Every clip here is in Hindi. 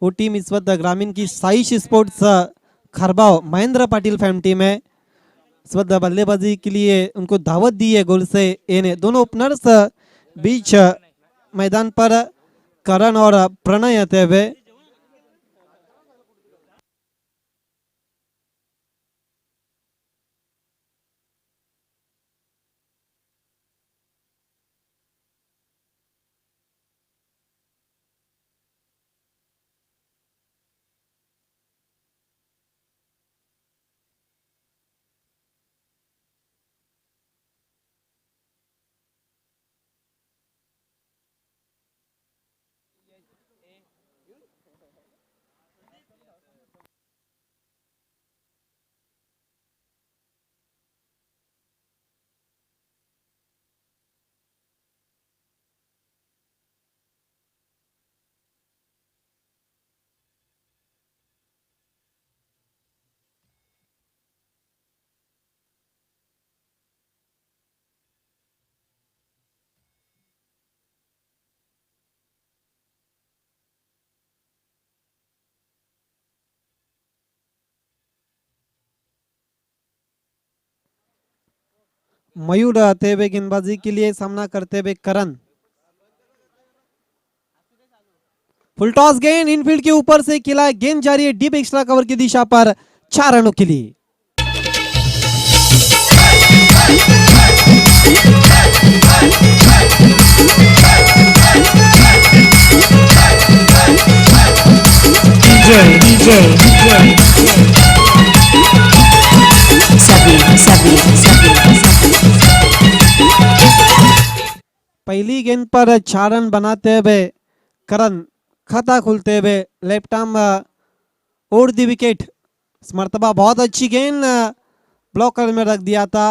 वो टीम इस वक्त ग्रामीण की Saish sports Kharbao Mahendra Patil fame team है। इस वक्त बल्लेबाजी के लिए उनको दावत दी है गोल से एने दोनों ओपनर्स बीच मैदान पर करण और प्रणय आते हुए। मयूर आते हुए गेंदबाजी के लिए सामना करते हुए करण। फुल टॉस गेंद इनफील्ड के ऊपर से खिला है, गेंद जारी है डीप एक्स्ट्रा कवर की दिशा पर 4 रनों के लिए। पहली गेंद पर 4 रन बनाते हुए करण खाता खुलते हुए left arm over the wicket. इस मर्तबा बहुत अच्छी गेंद ब्लॉकर में रख दिया था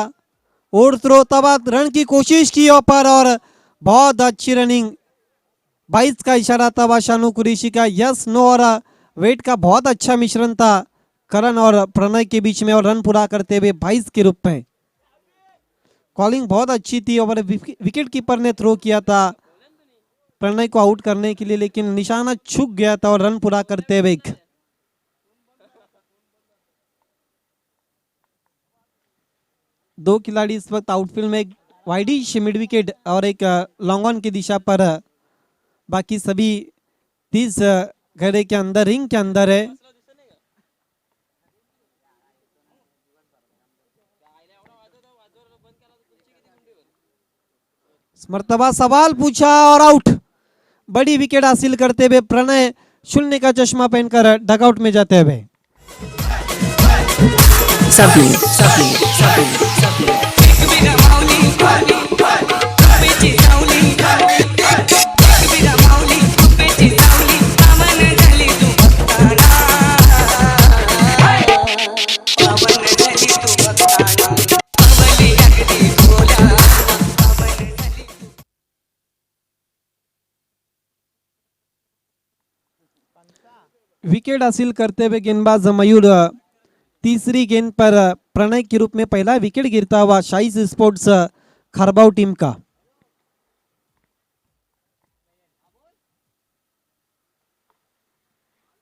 और थ्रो तब रन की कोशिश की ऊपर और बहुत अच्छी रनिंग 22 का इशारा था शानू कुरैशी का। यस नो और वेट का बहुत अच्छा मिश्रण था करण और प्रणय के बीच में और रन पूरा करते हुए 22 के रूप में। कॉलिंग बहुत अच्छी थी और विकेट कीपर ने थ्रो किया था प्रणय को आउट करने के लिए, लेकिन निशाना छूट गया था और रन पूरा करते हुए 2 खिलाड़ी इस वक्त आउटफील्ड में, एक वाइडिश मिड विकेट और एक लॉन्ग ऑन की दिशा पर। बाकी सभी 30 घेरे के अंदर रिंग के अंदर है। मर्तबा सवाल पूछा और आउट। बड़ी विकेट हासिल करते हुए प्रणय शून्य का चश्मा पहनकर डगआउट में जाते हुए। विकेट हासिल करते हुए गेंदबाज मयूर तीसरी गेंद पर प्रणय के रूप में पहला विकेट गिरता हुआ शाइस स्पोर्ट्स खरबाव टीम का।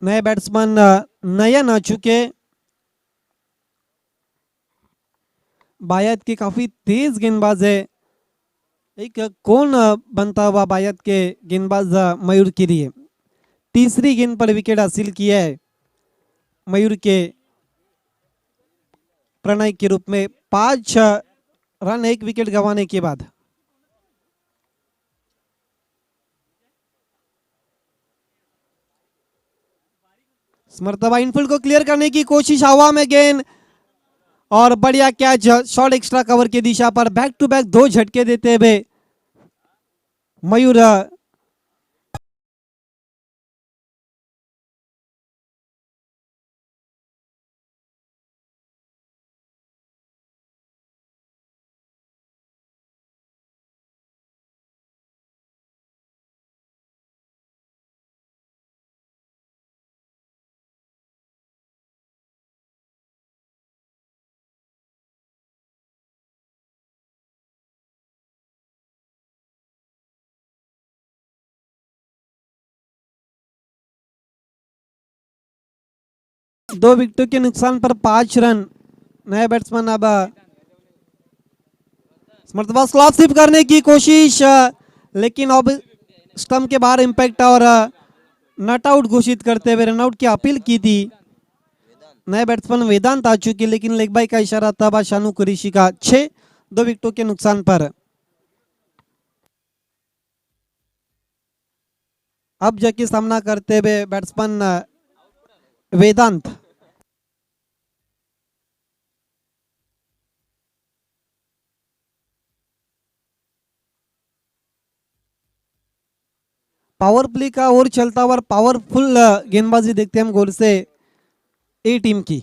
नए बैट्समैन नयन आ चुके। बायत के काफी तेज गेंदबाज है, एक कौन बनता हुआ बायत के गेंदबाज मयूर के लिए। तीसरी गेंद पर विकेट हासिल किया है मयूर के प्रणय के रूप में 5 रन 1 विकेट गंवाने के बाद। मर्तबा इनफील्ड को क्लियर करने की कोशिश, हवा में गेंद और बढ़िया कैच शॉर्ट एक्स्ट्रा कवर की दिशा पर। बैक टू बैक 2 झटके देते हुए मयूर 2 विकेटों के नुकसान पर 5 रन। नए बैट्समैन अब स्मृतवा स्लॉप स्लिप करने की कोशिश, लेकिन अब स्टंप के बाहर इंपैक्ट और नट आउट घोषित करते हुए रनआउट की अपील की थी। नए बैट्समैन वेदांत आ चुके, लेकिन लेग बाई का इशारा था शानू कुरैशी का। 6 2 विकेटों के नुकसान पर। अब जबकि सामना करते हुए बैट्समैन वेदांत। पावर प्ले का और चलता हुआ पावरफुल गेंदबाजी देखते हैं हम गोल से ए टीम की।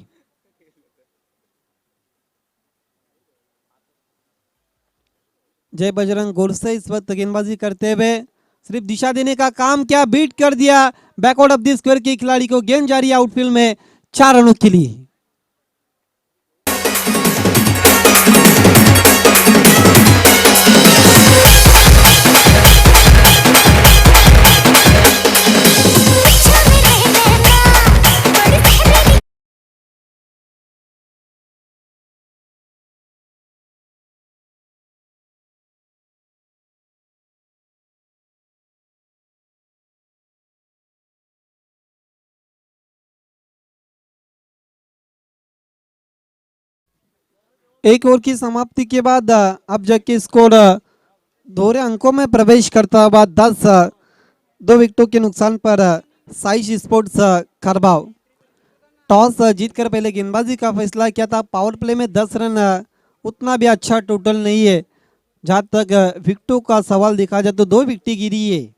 जय बजरंग गोरसे इस वक्त गेंदबाजी करते हुए सिर्फ दिशा देने का काम किया, बीट कर दिया बैकआउट ऑफ द स्क्वायर के खिलाड़ी को। गेंद जारी आउटफील्ड में 4 रनों के लिए। एक ओवर की समाप्ति के बाद अब जबकि स्कोर दोहरे अंकों में प्रवेश करता हुआ 10 2 विकेटों के नुकसान पर साइश स्पोर्ट्स खरबाव टॉस जीतकर पहले गेंदबाजी का फैसला किया था। पावर प्ले में 10 रन उतना भी अच्छा टोटल नहीं है। जहां तक विकेटों का सवाल देखा जाए तो 2 विकेट गिरी है।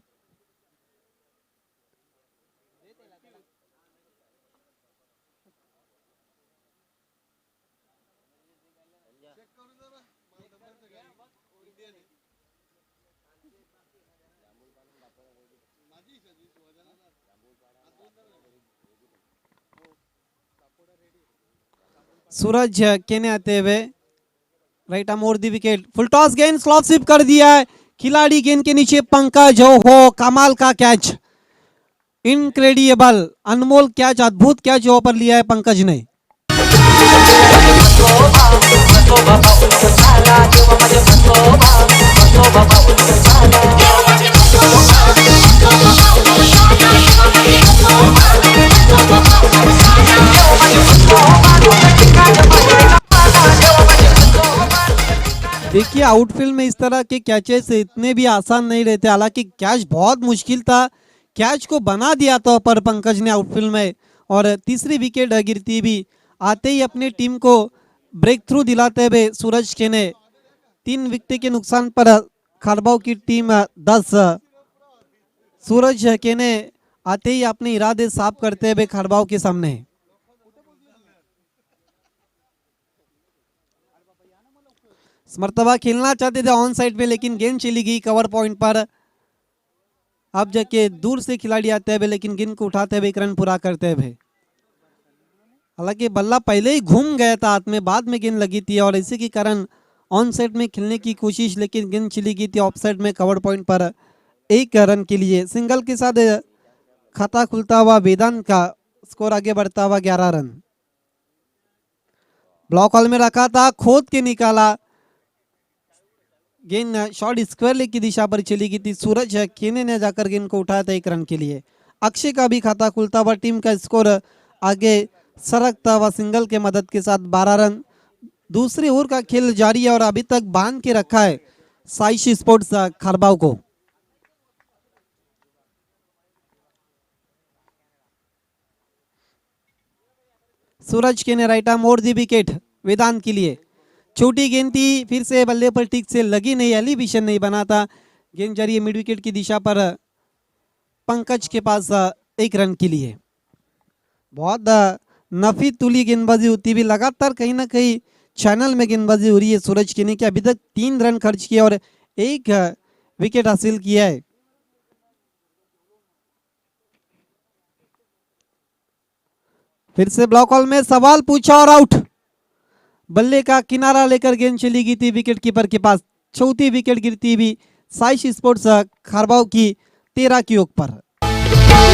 सूरज केने आते हुए right arm over the wicket. Full toss गेंद स्लॉप स्लिप कर दिया है खिलाड़ी। गेंद के नीचे पंकज हो कमाल का कैच, इनक्रेडिबल अनमोल कैच, अद्भुत कैच वहां पर लिया है पंकज ने। देखिए आउटफील्ड में इस तरह के कैचेस इतने भी आसान नहीं रहते। हालांकि कैच बहुत मुश्किल था, कैच को बना दिया था पर पंकज ने आउटफील्ड में। और तीसरी विकेट गिरती भी आते ही अपनी टीम को ब्रेक थ्रू दिलाते हुए सूरज केने 3 विकेट के नुकसान पर खरबाव की टीम 10। सूरज केने आते ही अपने इरादे साफ करते हुए खरबाव के सामने। स्मृतवा खेलना चाहते थे ऑन साइड पे, लेकिन गेंद चली गई कवर पॉइंट पर। अब जाके दूर से खिलाड़ी आते हुए, लेकिन गेंद को उठाते हुए 1 रन पूरा करते हुए। हालांकि बल्ला पहले ही घूम गया था हाथ में, बाद में गेंद लगी थी और इसी के कारण ऑन साइड में खेलने की कोशिश, लेकिन गेंद चली गई थी ऑफ साइड में कवर पॉइंट पर 1 रन के लिए। सिंगल के साथ खाता खुलता हुआ वेदांत का स्कोर आगे बढ़ता हुआ 11 रन। ब्लॉक हॉल में रखा था, खोद के निकाला, गेंद शॉर्ट स्क्वायर लेग की दिशा पर चली गई थी। सूरज केने ने जाकर गेंद को उठाया था 1 रन के लिए। अक्षय का भी खाता खुलता हुआ, टीम का स्कोर आगे सरकता हुआ सिंगल के मदद के साथ 12 रन। दूसरी ओवर का खेल जारी है और अभी तक बांध के रखा है साइश स्पोर्ट्स खरबाव को। सूरज केने right arm over the wicket Vedant के लिए। छोटी गेंद थी, फिर से बल्ले पर ठीक से लगी नहीं, एलिवेशन नहीं बना था। गेंद जारी है मिड विकेट की दिशा पर पंकज के पास 1 रन के लिए। बहुत नफी तुली गेंदबाजी होती हुई लगातार कहीं ना कहीं चैनल में गेंदबाजी हो रही है सूरज केने की। अभी तक 3 रन खर्च किया और 1 विकेट हासिल किया है। फिर से ब्लॉक हॉल में सवाल पूछा और आउट। बल्ले का किनारा लेकर गेंद चली गई थी विकेट कीपर के पास। चौथी विकेट गिरती हुई साइश स्पोर्ट्स खरबाव की 13 की ओर पर।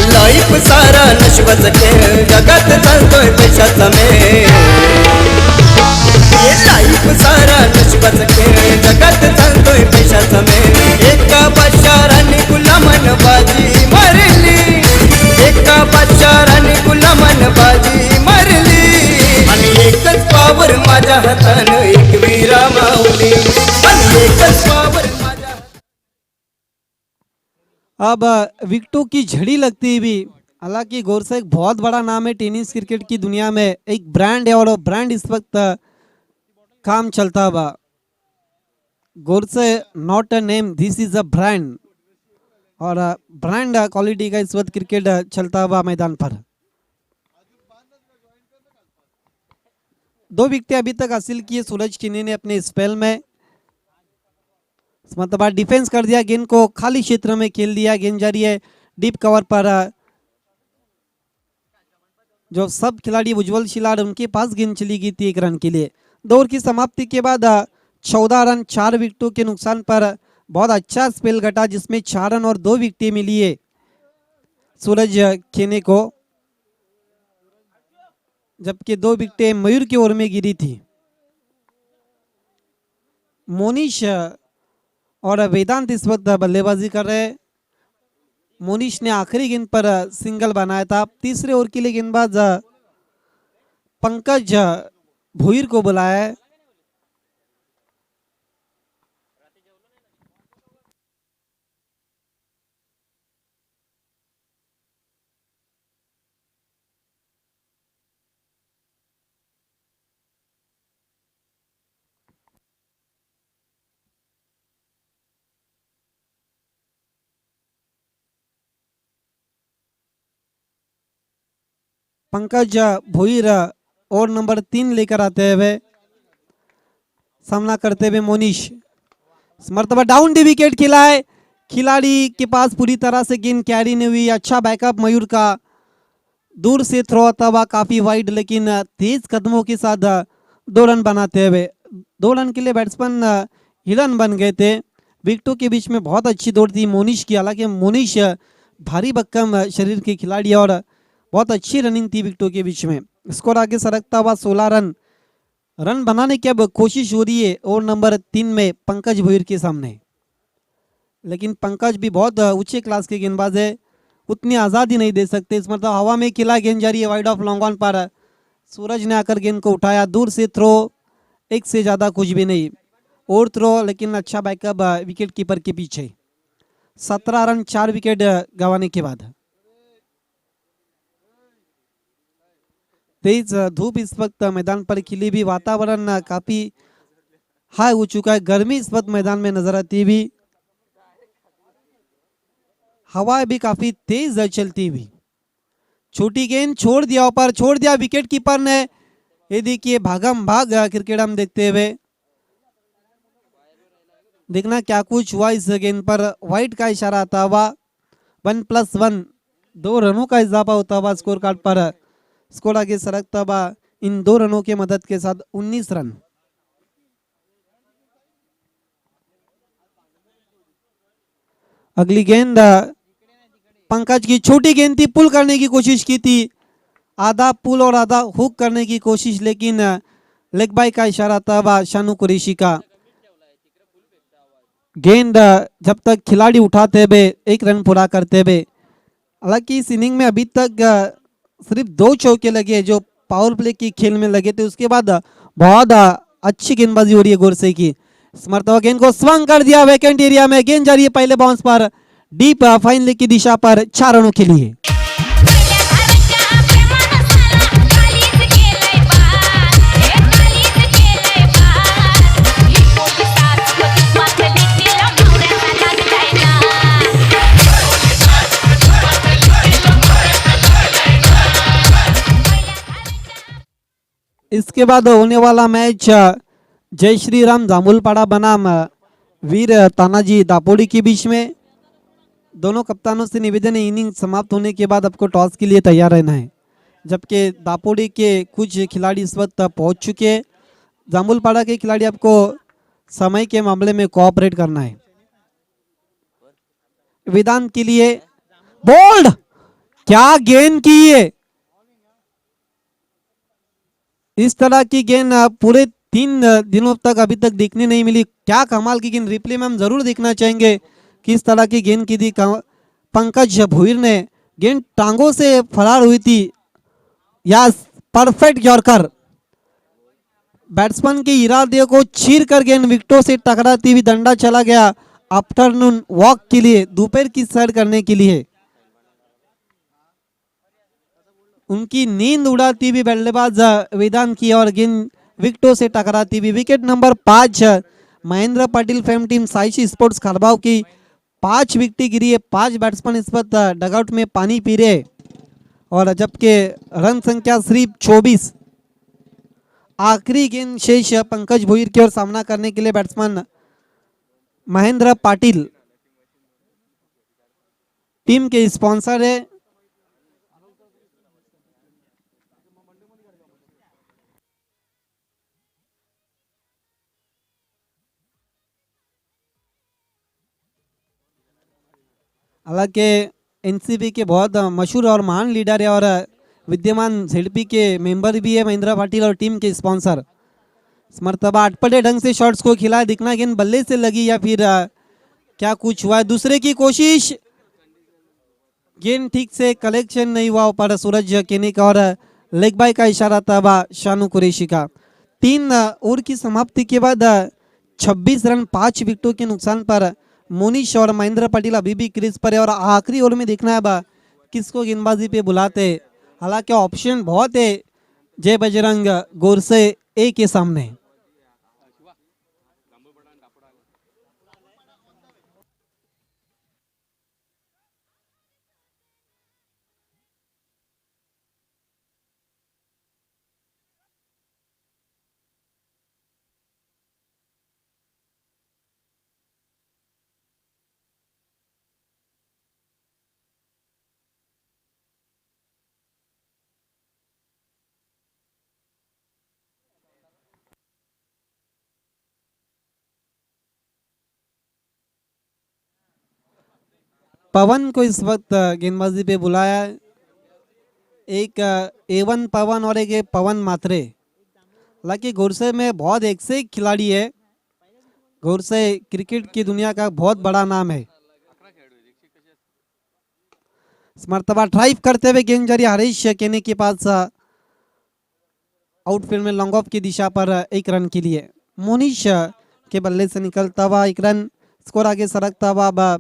लाइफ सारा नशिबाचा खेळ जगात चालतोय पैशाचा मेळ लाईफ सारा नशिबाचा खेळ जगात चालतोय पैशाचा मेळ एका बादशाहाने गुलामान बाजी मारली एका बादशाहाने गुलामान बाजी मारली आणि एकच पावर माझ्या हातानं एक वीरा माऊली आणि एकच पावर माझ्या अब विकेटों की झड़ी लगती भी, हालांकि गौर से एक बहुत बड़ा नाम है टेनिस क्रिकेट की दुनिया में, एक ब्रांड है और वो ब्रांड इस वक्त काम चलता हुआ। गौर से not a name, this is a brand, और ब्रांड क्वालिटी का इस वक्त क्रिकेट चलता हुआ मैदान पर। 2 विकेटें अभी तक हासिल किए सूरज किनी ने अपने स्पेल में, मतलब डिफेंस कर दिया, गेंद को खाली क्षेत्र में खेल दिया, गेंद जा रही है डीप कवर पर, जो सब खिलाड़ी उज्जवल शिलार उनके पास गेंद चली गई थी 1 रन के लिए। 2 ओवर की समाप्ति के बाद 14 रन 4 विकेटों के नुकसान पर बहुत अच्छा स्पेल घटा, जिसमें 4 रन और 2 विकेटें मिली है सूरज खेने को, जबकि 2 विकेटें मयूर की ओर में गिरी थी। मोनिश और वेदांत इस वक्त बल्लेबाजी कर रहे हैं। मोनिश ने आखिरी गेंद पर सिंगल बनाया था। तीसरे ओवर के लिए गेंदबाज पंकज भुईर को बुलाया है। पंकज भुईर ओवर नंबर 3 लेकर आते हुए सामना करते हुए मोनिश, मरतबा डाउन डी विकेट खेला है, खिलाड़ी के पास पूरी तरह से गेंद कैरी नहीं हुई। अच्छा बैकअप मयूर का, दूर से थ्रो आता हुआ काफी वाइड, लेकिन तेज कदमों के साथ 2 रन बनाते हुए, 2 रन के लिए बैट्समैन हिरन बन गए थे। विकेटों के बीच में बहुत अच्छी दौड़ थी मोनिश की, हालांकि मोनिश भारी भक्कम शरीर के खिलाड़ी और बहुत अच्छी रनिंग थी विकेटों के बीच में। स्कोर आगे सरकता हुआ 16 रन बनाने की अब कोशिश हो रही है ओवर नंबर 3 में पंकज भुईर के सामने, लेकिन पंकज भी बहुत ऊंचे क्लास के गेंदबाज है, उतनी आज़ादी नहीं दे सकते। इस मतलब हवा में खिला गेंद जा रही है वाइड ऑफ लॉन्ग ऑन पर, सूरज ने आकर गेंद को उठाया, दूर से थ्रो, 1 से ज़्यादा कुछ भी नहीं, और थ्रो, लेकिन अच्छा बैकअप विकेट कीपर के पीछे। 17 रन 4 विकेट गंवाने के बाद। तेज धूप इस वक्त मैदान पर खिली भी, वातावरण काफी हाई हो चुका है, गर्मी इस वक्त मैदान में नजर आती भी, हवा भी काफी तेज चलती हुई। छोटी गेंद छोड़ दिया, ऊपर छोड़ दिया विकेट कीपर ने। ये देखिए भागम भाग क्रिकेट हम देखते हुए, देखना क्या कुछ हुआ इस गेंद पर। वाइड का इशारा आता हुआ, 1+1 2 रनों का इजाफा होता हुआ स्कोर कार्ड पर। स्कोर आगे सरकता हुआ इन 2 रनों के मदद के साथ 19 रन। अगली गेंद पंकज की छोटी गेंद थी, पुल करने की कोशिश की थी, आधा पुल और आधा हुक करने की कोशिश, लेकिन लेग बाय का इशारा था शानू कुरैशी का। गेंद जब तक खिलाड़ी उठाते हुए 1 रन पूरा करते हुए, हालांकि इस इनिंग में अभी तक सिर्फ 2 चौके लगे जो पावर प्ले की खेल में लगे थे, उसके बाद बहुत अच्छी गेंदबाजी हो रही है गोरसे की। मरतबा गेंद को स्वंग कर दिया वैकेंट एरिया में, गेंद जा रही है पहले बाउंस पर, डीप फाइन लेग की दिशा पर 4 रनों के लिए। इसके बाद होने वाला मैच जय श्री राम जामुलपाड़ा बनाम वीर तानाजी दापोड़ी के बीच में। दोनों कप्तानों से निवेदन है, इनिंग समाप्त होने के बाद आपको टॉस के लिए तैयार रहना है, जबकि दापोड़ी के कुछ खिलाड़ी इस वक्त पहुंच चुके हैं। जामुलपाड़ा के खिलाड़ी आपको समय के मामले में कोऑपरेट करना है। वेदांत के लिए बोल्ड, क्या गेंद की है, इस तरह की गेंद पूरे 3 दिनों तक अभी तक देखने नहीं मिली। क्या कमाल की गेंद, रिप्ले में हम जरूर देखना चाहेंगे किस तरह की गेंद की थी। पंकज भुईर ने गेंद टांगों से फरार हुई थी। यस, परफेक्ट यॉर्कर, बैट्समैन के इरादे को चीर कर गेंद विकेटों से टकराती हुई डंडा चला गया आफ्टरनून वॉक के लिए, दोपहर की सैर करने के लिए। उनकी नींद उड़ाती हुई बल्लेबाज वेदांत की और गेंद विकेटों से टकराती हुई। Wicket number 5 Mahendra Patil fame team Saishi sports Kharbao की 5 विकेट गिरी है। 5 बैट्समैन इस वक्त डगआउट में पानी पी रहे और जबकि रन संख्या सिर्फ 24। आखिरी गेंद शेष पंकज भुईर की ओर सामना करने के लिए बैट्समैन महेंद्र पाटिल टीम के स्पॉन्सर है। हालांकि एनसीबी के बहुत मशहूर और महान लीडर है और विद्यमान जेडपी के मेंबर भी है महेंद्र पाटिल और टीम के स्पॉन्सर। इस मर्तबा अटपटे ढंग से शॉट्स को खिलाया, दिखना गेंद बल्ले से लगी या फिर क्या कुछ हुआ है। दूसरे की कोशिश, गेंद ठीक से कलेक्शन नहीं हुआ पर सूरज केनी का और लेग बाय का इशारा था शानू कुरैशी का। 3 ओवर की समाप्ति के बाद 26 रन 5 विकेटों के नुकसान पर मोनिश और महेंद्र पाटिल अभी भी क्रीज पर है और आखिरी ओवर में देखना है अब किसको गेंदबाजी पे बुलाते। हालांकि ऑप्शन बहुत है जय बजरंग गोरसे ए के सामने। पवन को इस वक्त गेंदबाजी पे बुलाया है। एक A1 पवन और एक पवन मात्रे। हालांकि गोरसे में बहुत एक से एक खिलाड़ी है। गोरसे क्रिकेट की दुनिया का बहुत बड़ा नाम है। इस मर्तबा ड्राइव करते हुए गेंद जारी हरीश केनी के पास आउटफील्ड में लॉन्ग ऑफ की दिशा पर 1 रन के लिए। मोनिश के बल्ले से निकलता हुआ 1 रन, स्कोर आगे सरकता हुआ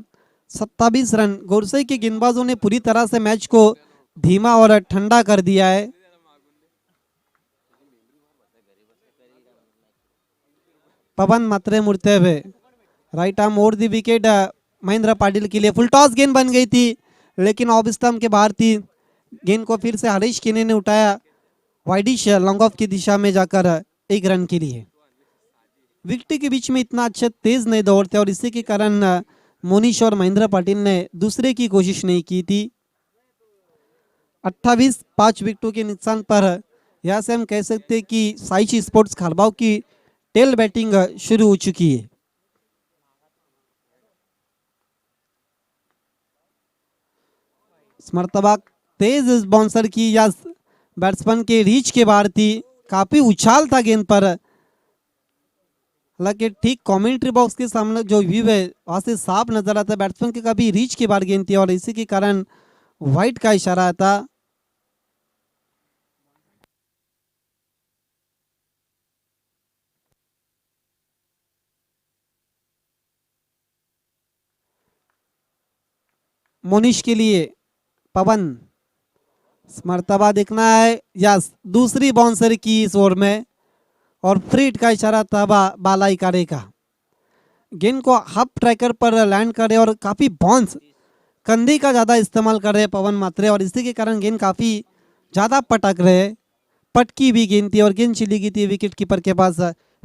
27 रन। गोरसे के गेंदबाजों ने पूरी तरह से मैच को धीमा और ठंडा कर दिया है। पवन मात्रे मुड़ते हुए right arm over the wicket Mahendra Patil के लिए। फुल टॉस गेंद बन गई थी लेकिन ऑफ स्टंप के बाहर थी। गेंद को फिर से हरीश केनी ने उठाया वाइडिश लॉन्ग ऑफ की दिशा में जाकर 1 रन के लिए। विकेट के बीच में इतना अच्छा तेज नहीं दौड़ते और इसी के कारण मोनिश और महेंद्र पाटिल ने दूसरे की कोशिश नहीं की थी। 28 5 विकेटों के नुकसान पर यहाँ से हम कह सकते हैं कि साइची स्पोर्ट्स खरबाव की टेल बैटिंग शुरू हो चुकी है। इस मर्तबा तेज बाउंसर की या बैट्समैन के रीच के बाहर थी। काफी उछाल था गेंद पर। हालांकि ठीक कमेंट्री बॉक्स के सामने जो व्यू है वहां से साफ नजर आता है बैट्समैन के काफी रीच के बाहर गेंद थी और इसी के कारण वाइट का इशारा था। मोनिश के लिए पवन मर्तबा देखना है यस दूसरी बाउंसर की इस ओवर में और फ्रीट का इशारा था बालाई कारे का। गेंद को हब ट्रैकर पर लैंड करे और काफी बाउंस कंधे का ज्यादा इस्तेमाल कर रहे पवन मात्रे और इसी के कारण गेंद काफी ज्यादा पटक रहे। पटकी भी गेंद थी और गेंद चली गई थी विकेट कीपर के पास।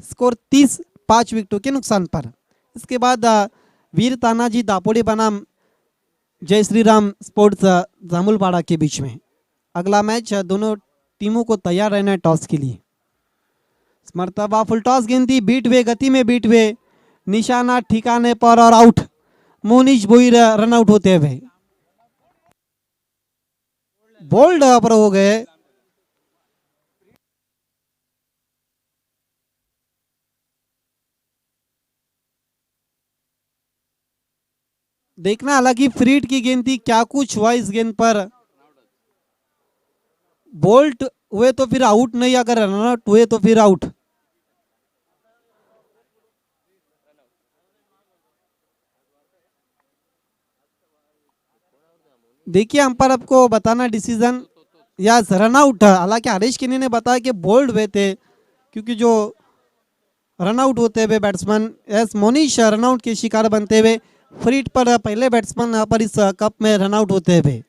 स्कोर 30 5 विकेटों के नुकसान पर। इसके बाद वीर तानाजी दापोड़ी बनाम जय श्री राम स्पोर्ट्स जामुलपाड़ा के बीच में अगला मैच दोनों टीमों को तैयार रहना है टॉस के लिए। मर्तबा फुल टॉस गेंद थी, बीट वे गति में बीट वे निशाना ठिकाने पर और out. Monish Bhuir run out होते हुए बोल्ड पर हो गए। देखना, हालांकि फ्रीड की गेंद थी, क्या कुछ हुआ इस गेंद पर। बोल्ट हुए तो फिर आउट नहीं, अगर रन आउट हुए तो फिर आउट। देखिए अंपायर आपको बताना डिसीजन या रन आउट। हालांकि हरीश किन्नी ने बताया कि बोल्ड हुए थे, क्योंकि जो रन आउट होते हुए batsman S Monish run out के शिकार बनते हुए फ्रीड पर पहले बैट्समैन पर इस कप में रन आउट होते हुए।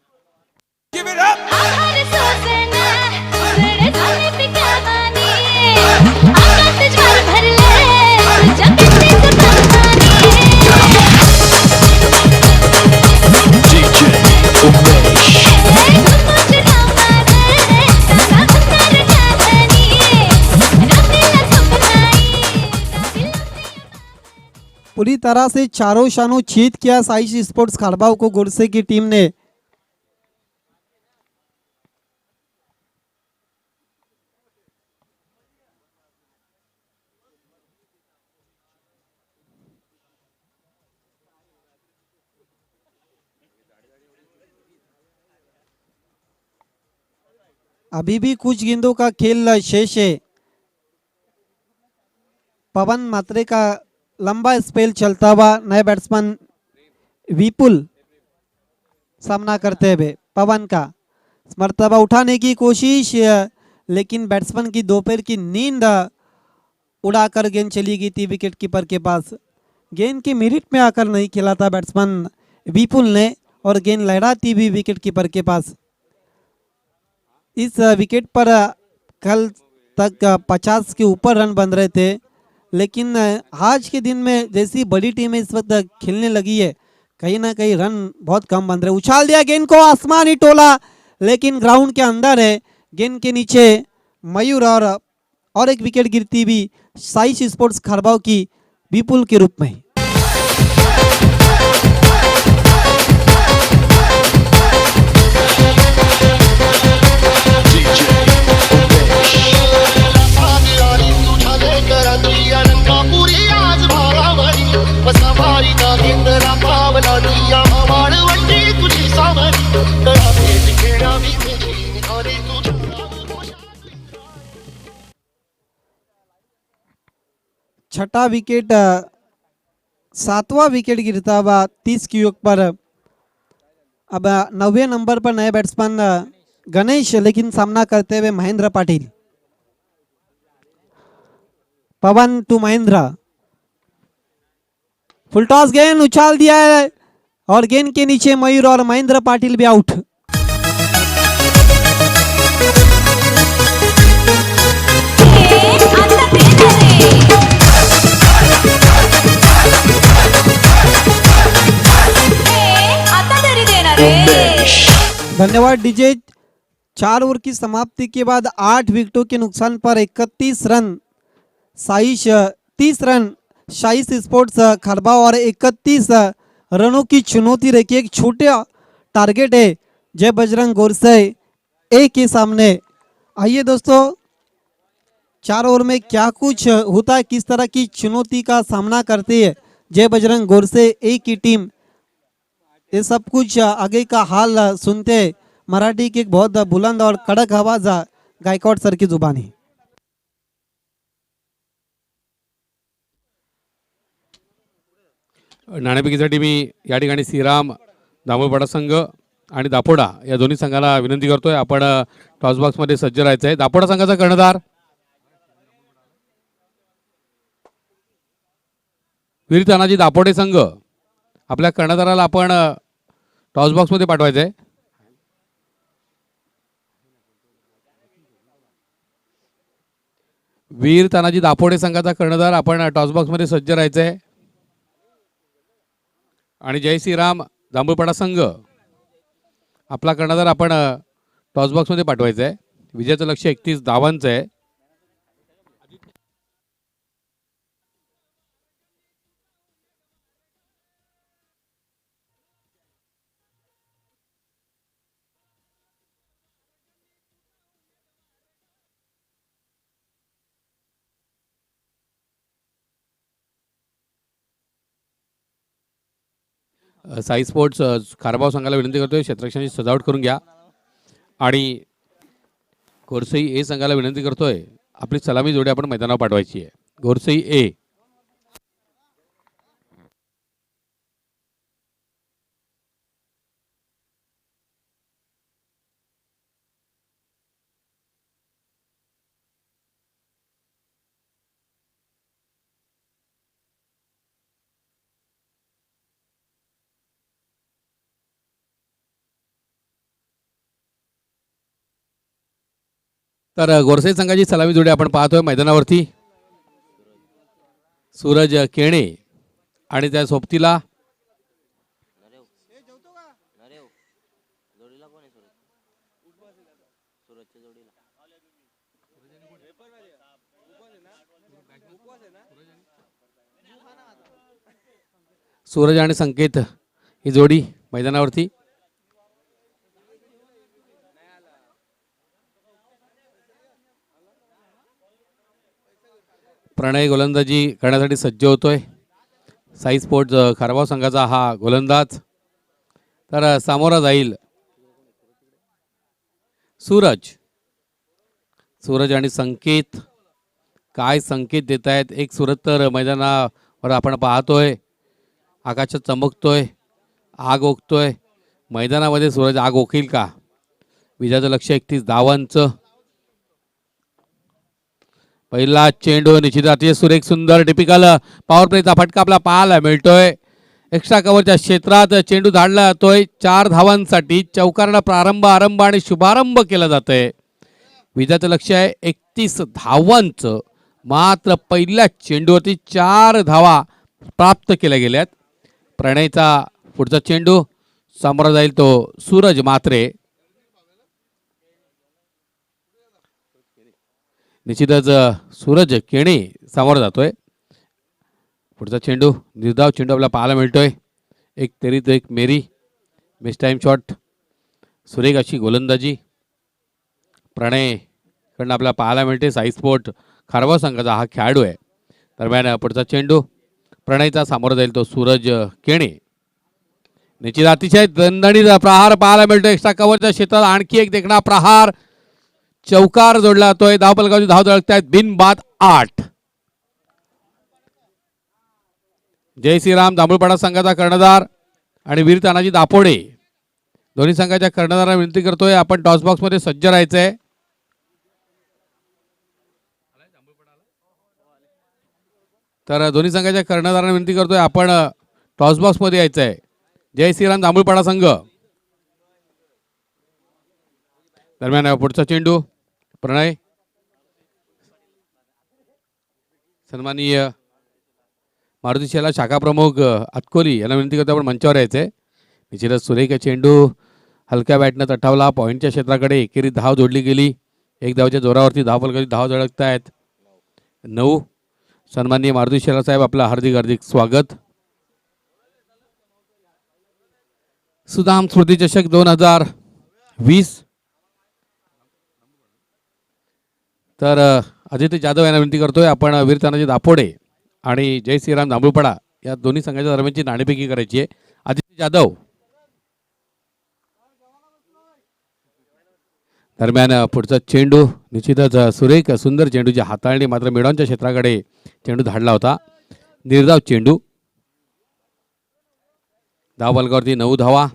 पूरी तरह से चारों शानों चीत किया साइश स्पोर्ट्स खड़बाव को गुरसे की टीम ने। अभी भी कुछ गेंदों का खेल शेष है। पवन मात्रे का लंबा स्पेल चलता हुआ, नए बैट्समैन विपुल सामना करते हुए पवन का मर्तबा उठाने की कोशिश, लेकिन बैट्समैन की दोपहर की नींद उड़ाकर गेंद चली गई थी विकेट कीपर के पास। गेंद की मिनट में आकर नहीं खेला था बैट्समैन विपुल ने, और गेंद लहराती हुई विकेट कीपर के पास। इस विकेट पर कल तक 50 के ऊपर रन बन रहे थे, लेकिन आज के दिन में जैसी बड़ी टीमें इस वक्त खेलने लगी है, कहीं ना कहीं रन बहुत कम बन रहे। उछाल दिया गेंद को, आसमानी टोला, लेकिन ग्राउंड के अंदर है। गेंद के नीचे मयूर और एक विकेट गिरती भी साइश स्पोर्ट्स खरबाव की विपुल के रूप में। छठा विकेट, सातवां विकेट गिरता हुआ 30 की योग पर। अब 9वें नंबर पर नए बैट्समैन गणेश, लेकिन सामना करते हुए महेंद्र पाटिल। पवन टू महेंद्र, फुल टॉस गेंद उछाल दिया है, और गेंद के नीचे मयूर और महेंद्र पाटिल भी आउट। धन्यवाद डीजे। 4 ओवर की समाप्ति के बाद 8 विकेटों के नुकसान पर 31 run Saish 30 run Saish sports Kharbao, और 31 रनों की चुनौती रखी। एक छोटा टारगेट है जय बजरंग गोरसे ए के सामने। आइए दोस्तों, 4 ओवर में क्या कुछ होता है, किस तरह की चुनौती का सामना करती है जय बजरंग गोरसे ए की टीम, ये सब कुछ आगे का हाल सुनते मराठी की एक बहुत बुलंद और कड़क आवाज गायकवाड सर की जुबानी। नाणेफेकीसाठी मी या ठिकाणी श्रीराम दामोदर संघ आणि दापोडा या दोन्ही संघाला विनंती करतोय, आपण टॉस बॉक्समध्ये सज्ज राहायचं आहे। दापोडा संघाचा कर्णधार वीर तानाजी दापोडे संघ, आपल्या कर्णधाराला आपण टॉस बॉक्समध्ये पाठवायचं आहे। वीर तानाजी दापोडे संघाचा कर्णधार, आपण टॉस बॉक्समध्ये सज्ज राहायचं आहे। आणि जय श्रीराम जांभूळपाडा संघ, आपला कर्णधार आपण टॉस बॉक्समध्ये पाठवायचा आहे। विजयाचं लक्ष्य 31 धावांचं आहे। साई स्पोर्ट्स कारभाव संघाला विनंती करतोय क्षेत्ररक्षणाची सजावट करून घ्या. आणि गोरसई ए संघाला विनंती करतोय आपली सलामी जोडी आपण मैदानावर पाठवायची आहे. गोरसई ए. तर गोरसई संघाची सलामी जोडी आपण पाहतोय मैदानावरती. सूरज केणे आणि त्या सोबतीला सूरज आणि संकेत ही जोडी मैदानावरती. प्रणय गोलंदाजी करण्यासाठी सज्ज होतोय. साई स्पोर्ट्स खारबाव संघाचा हा गोलंदाज. तर सामोरा जाईल सूरज. सूरज आणि संकेत काय संकेत देत आहेत. एक सूरज तर मैदानावर आपण पाहतोय आकाशात चमकतोय, आग ओकतोय. मैदानामध्ये सूरज आग ओकेल का. विजयाचं लक्ष 31 धावांचं. पहिला चेंडू निश्चित अतिशय सुरेख सुंदर टिपिकल पॉवर प्लेचा फटका आपला पाहायला मिळतोय. एक्स्ट्रा कव्हरच्या क्षेत्रात चेंडू धाडला जातोय 4 धावांसाठी. चौकारला प्रारंभ आरंभ आणि शुभारंभ केला जातोय. विजयाचं लक्ष आहे 31 धावांचं. मात्र पहिल्या चेंडूवरती 4 धावा प्राप्त केल्या गेल्यात. प्रणयचा पुढचा चेंडू सामोरा जाईल तो सूरज मात्रे. निश्चितच सूरज केणे सामोरा जातोय. पुढचा चेंडू निर्धाव चेंडू आपल्याला पाहायला मिळतोय. एक तेरी तो एक मेरी. Miss time shot. सुरेख अशी गोलंदाजी प्रणय कडनं आपल्याला पाहायला मिळते. साई स्पोर्ट खारबाव संघाचा हा खेळाडू आहे. दरम्यान पुढचा चेंडू प्रणयचा सामोरा जाईल तो सूरज केणे. निश्चित अतिशय दणदणीत प्रहार पाहायला मिळतो. एक्स्ट्रा कव्हरच्या क्षेत्रात आणखी एक देखणा प्रहार. चौकार जोडला जातोय. धावपलकावरची धाव धडकतायत बिनबाद 8. जय श्रीराम दांबुळपाडा संघाचा कर्णधार आणि वीर तानाजी दापोडे दोन्ही संघाच्या कर्णधारांना विनंती करतोय आपण टॉस बॉक्स मध्ये सज्ज राहायचंय. तर दोन्ही संघाच्या कर्णधारांना विनंती करतोय आपण टॉस बॉक्स मध्ये यायचंय. जय श्रीराम दांबुळपाडा संघ. दरम्यान पुढचा चेंडू प्रणय. सन्माननीय मारुती शेला शाखा प्रमुख अतकोली यांना विनंती करतो आपण मंचावर यायचंय. निश्चितच सुरेख चेंडू हलक्या बॅटनं तटावला. पॉईंटच्या क्षेत्राकडे एकेरी धाव जोडली गेली. 1 धावच्या जोरावरती धावपलकाची धाव झळकत आहेत 9. सन्माननीय मारुती शेला साहेब आपलं हार्दिक हार्दिक स्वागत. सुदाम स्मृती चषक 2020. तर आदित्य जाधव यांना विनंती करतोय आपण वीर तानाजी दापोडे आणि जय श्रीराम दांबुळपाडा या दोन्ही संघाच्या दरम्यानची नाणेफेकी करायची आहे. आदित्य जाधव. दरम्यान पुढचा चेंडू निश्चितच सुरेख सुंदर चेंडूची हाताळणी. मात्र मिडॉनच्या क्षेत्राकडे चेंडू धाडला होता. निर्धाव चेंडू. धावपलकावरती 9 धावा.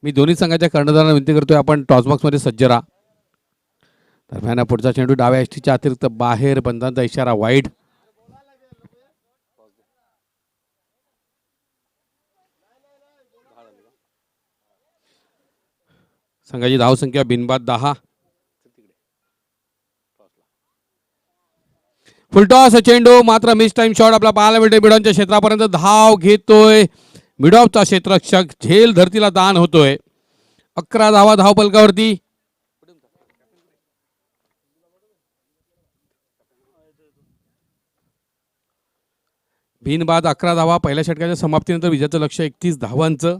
मी दोन्ही संघाच्या कर्णधारांना विनंती करतोय आपण टॉस बॉक्स मध्ये सज्ज राहा. दरम्यान पुढचा चेंडू डाव्या एसटीच्या अतिरिक्त बाहेर. पंतांचा इशारा वाईड. संघाची धावसंख्या बिनबाद 10. फुलटॉस चेंडू मात्र मिस टाइम शॉट आपला पाहायला मिळतोय. मिडॉनच्या क्षेत्रापर्यंत धाव घेतोय मिडॉफचा क्षेत्ररक्षक. झेल धरतीला दान होतोय. 11 धावा धावपलकावरती. बिनबाद 11 धावा. पहिल्या षटकाच्या समाप्तीनंतर विजयाचं लक्ष 31 धावांचं.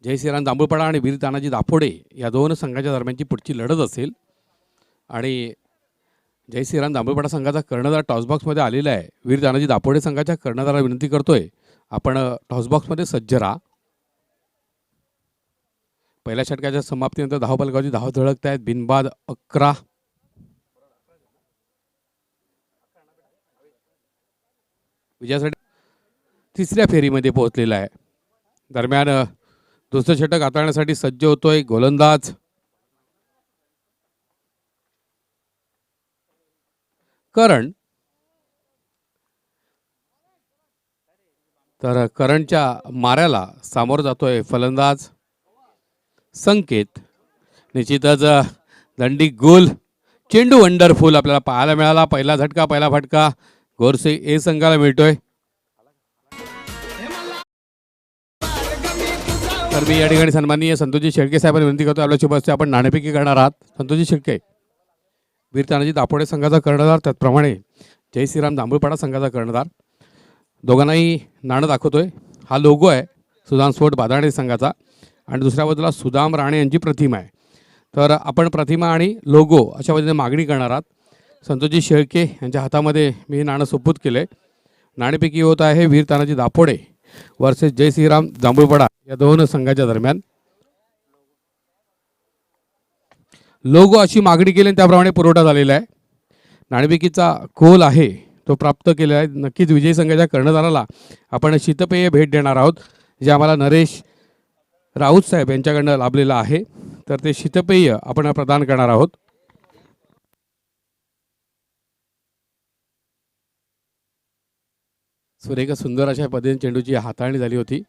जय श्रीराम दांबुळपाडा आणि वीर तानाजी दापोडे या दोन संघाच्या दरम्यानची पुढची लढत असेल. आणि जय श्रीराम जांभूळपाडा संघाचा कर्णधार टॉसबॉक्समध्ये आलेला आहे. वीर तानाजी दापोडे संघाच्या कर्णधाराला विनंती करतोय, आपण टॉसबॉक्समध्ये सज्ज राहा. पहिल्या षटकाच्या समाप्तीनंतर धावफलकावरची धाव झळकत आहेत. बिनबाद 11. विजयासाठी तिसऱ्या फेरीमध्ये पोहोचलेला आहे. दरम्यान दुसरं षटक हाताळण्यासाठी सज्ज होतोय गोलंदाज करण. तर करणच्या माऱ्याला सामोर जातोय फलंदाज संकेत. निश्चितच दंडी गोल चेंडू वंडरफुल आपल्याला पाहायला मिळाला. पहिला झटका पहिला फटका गोरसे ए संघाला मिळतोय. तर मी या ठिकाणी सन्माननीय संतोषजी शेळके साहेबांना विनंती करतो, आपल्या शुभ हस्ते आपण नाणेफेकी करणार आहात. संतोषजी शेळके वीर तानाजी दापोडे संघाचा कर्णधार, त्याचप्रमाणे जय श्रीराम जांभूळपाडा संघाचा कर्णधार. दोघांनाही नाणं दाखवतोय. हा लोगो आहे सुदाम स्पोर्ट बादाणे संघाचा आणि दुसऱ्या बाजूला सुदाम राणे यांची प्रतिमा आहे. तर आपण प्रतिमा आणि लोगो अशा पद्धतीने मागणी करणार आहात. संतोषजी शेळके यांच्या हातामध्ये मी नाणं सुपूत केले. नाणेपैकी होत आहे वीर तानाजी दापोडे वर्सेस जय श्रीराम जांभूळपाडा या दोन संघाच्या दरम्यान. लोगो अशी मागणी केली आणि त्याप्रमाणे पुरवठा झालेला आहे. नाणेफेकीचा कोल आहे तो प्राप्त केलेला आहे. नक्कीच विजयी संघाच्या कर्णधाराला आपण शीतपेय भेट देणार आहोत, जे आम्हाला नरेश राऊत साहेब यांच्याकडनं लाभलेलं आहे. तर ते शीतपेय आपण प्रदान करणार आहोत. सुरेख सुंदर अशा पद्धतीने चेंडूची हाताळणी झाली होती.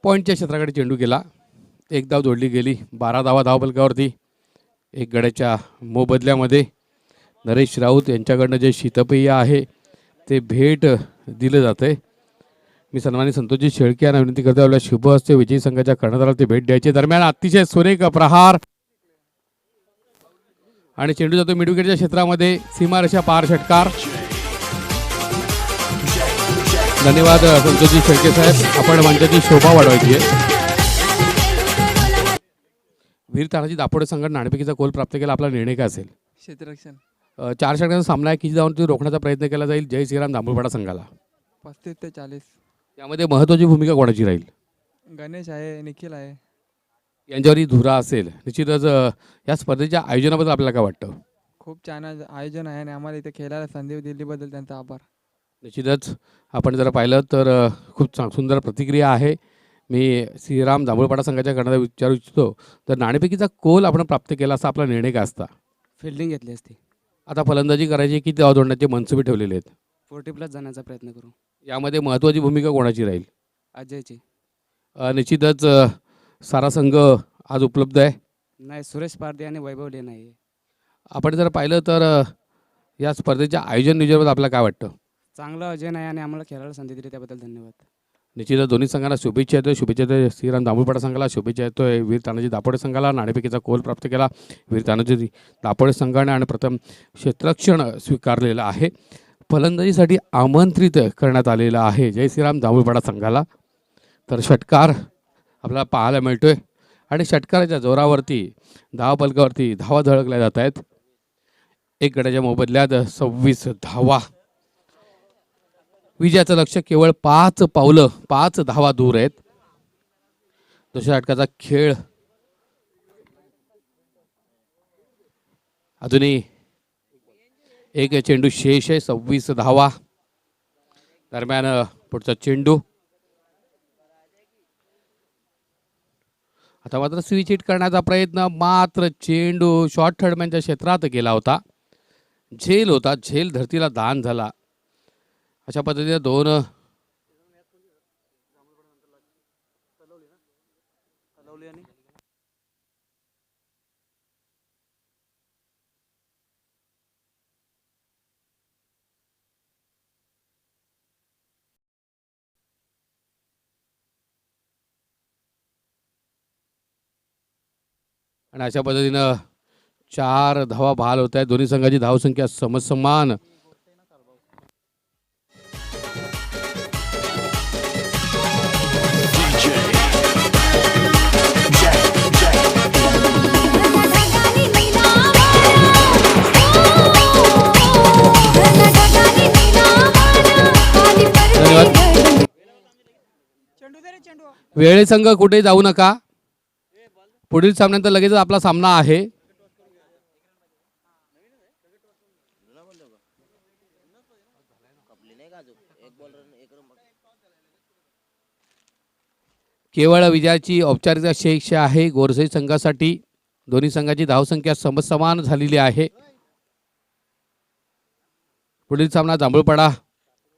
पॉईंटच्या क्षेत्राकडे चेंडू गेला. एक धाव जोडली गेली. 12 धावा धावफलकावरती. एक गड्याच्या मोबदल्यामध्ये नरेश राऊत यांच्याकडनं जे शीतपेय आहे ते भेट दिलं जातं. मी सन्मानित संतोषजी शेळके यांना विनंती करतो, आपल्या शुभ हस्ते विजयी संघाच्या कर्णधाराला ते भेट द्यायची. दरम्यान अतिशय सुरेख प्रहार आणि चेंडू जातो मिडविकेटच्या क्षेत्रामध्ये. सीमारेषा पार षटकार. धन्यवाद संतोषजी शेळके साहेब, आपण मंचाची शोभा वाढवायची आहे. वीर तानाजी दापोडे संघाने नाणेफेकीचा कोल प्राप्त केला. आपला निर्णय काय असेल? क्षेत्ररक्षण. 4 षटकांचा सामना आहे. किती धावांनी रोखण्याचा प्रयत्न केला जाईल जय श्रीराम जांभूळपाडा संघाला? 35 ते 40. यामध्ये महत्त्वाची भूमिका कोणाची राहील? गणेश आहे, निखिल आहे. यांच्यावरही धुरा असेल. निश्चितच या स्पर्धेच्या आयोजनाबद्दल आपल्याला काय वाटतं? खूप छान आयोजन आहे आणि आम्हाला इथे खेळायला संधी दिल्याबद्दल त्यांचा आभार. निश्चितच आपण जर पाहिलं तर खूप सुंदर प्रतिक्रिया आहे. मी श्रीराम जांभूळपाडा संघाच्या कर्णधार विचारू इच्छितो, तर नाणेफेकीचा कोल आपण प्राप्त केला असा आपला निर्णय काय असता? फिल्डिंग घेतली असती. आता फलंदाजी करायची, किती धावा जोडण्याचे मनसुबे ठेवलेले आहेत? 40+ जाण्याचा प्रयत्न करू. यामध्ये महत्त्वाची भूमिका कोणाची राहील? अजयची. निश्चितच सारा संघ आज उपलब्ध आहे. नाही, सुरेश पारदे आणि वैभव लेना आहे. आपण जर पाहिलं तर या स्पर्धेच्या आयोजन नियोजनाबद्दल आपल्याला काय वाटतं? चांगलं आयोजन आहे आणि आम्हाला खेळायला संधी दिली त्याबद्दल धन्यवाद. निश्चितच दोन्ही संघांना शुभेच्छा येतोय. शुभेच्छा येतोय श्रीराम जांभूळपाडा संघाला, शुभेच्छा येतोय वीर तानाजी दापोडे संघाला. नाणेफेकीचा कोल प्राप्त केला वीर तानाजी दापोडे संघाने आणि प्रथम क्षेत्ररक्षण स्वीकारलेलं आहे. फलंदाजीसाठी आमंत्रित करण्यात आलेलं आहे जय श्रीराम जांभूळपाडा संघाला. तर षटकार आपल्याला पाहायला मिळतोय आणि षटकाराच्या जोरावरती धावफलकावरती धावा झळकल्या जात आहेत. एक गड्याच्या मोबदल्यात 26 धावा. विजयाचं लक्ष केवळ 5 पावलं 5 धावा दूर आहेत. दुसऱ्या षटकाचा खेळ अजूनही एक चेंडू शेष आहे. 26 धावा. दरम्यान पुढचा चेंडू आता मात्र स्विच हिट करण्याचा प्रयत्न, मात्र चेंडू शॉर्ट थर्डमॅनच्या क्षेत्रात गेला होता. झेल होता, झेल धरतीला दान झाला. अशा पद्धतीने दोन आणि अशा पद्धतीनं 4 धावा बहाल होत आहेत. दोन्ही संघाची धावसंख्या समसमान. वेळेसंघ कुठे जाऊ नका. पुढील सामन्यानंतर लगेच आपला सामना आहे. केवळ विजयाची औपचारिकता शेष आहे गोरसई संघासाठी. दोन्ही संघाची धावसंख्या समसमान झालेली आहे. पुढील सामना जांभूळपाडा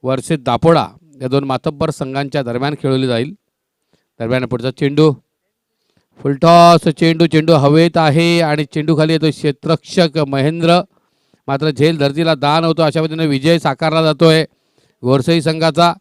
वर्सेस दापोडा या दोन मातब्बर संघांच्या दरम्यान खेळवली जाईल. दरम्यान पुढचा चेंडू फुलटॉस चेंडू हवेत आहे आणि चेंडू खाली येतो क्षेत्ररक्षक महेंद्र. मात्र झेल धरतीला दान होतो. अशा पद्धतीने विजय साकारला जातोय गोरसई संघाचा.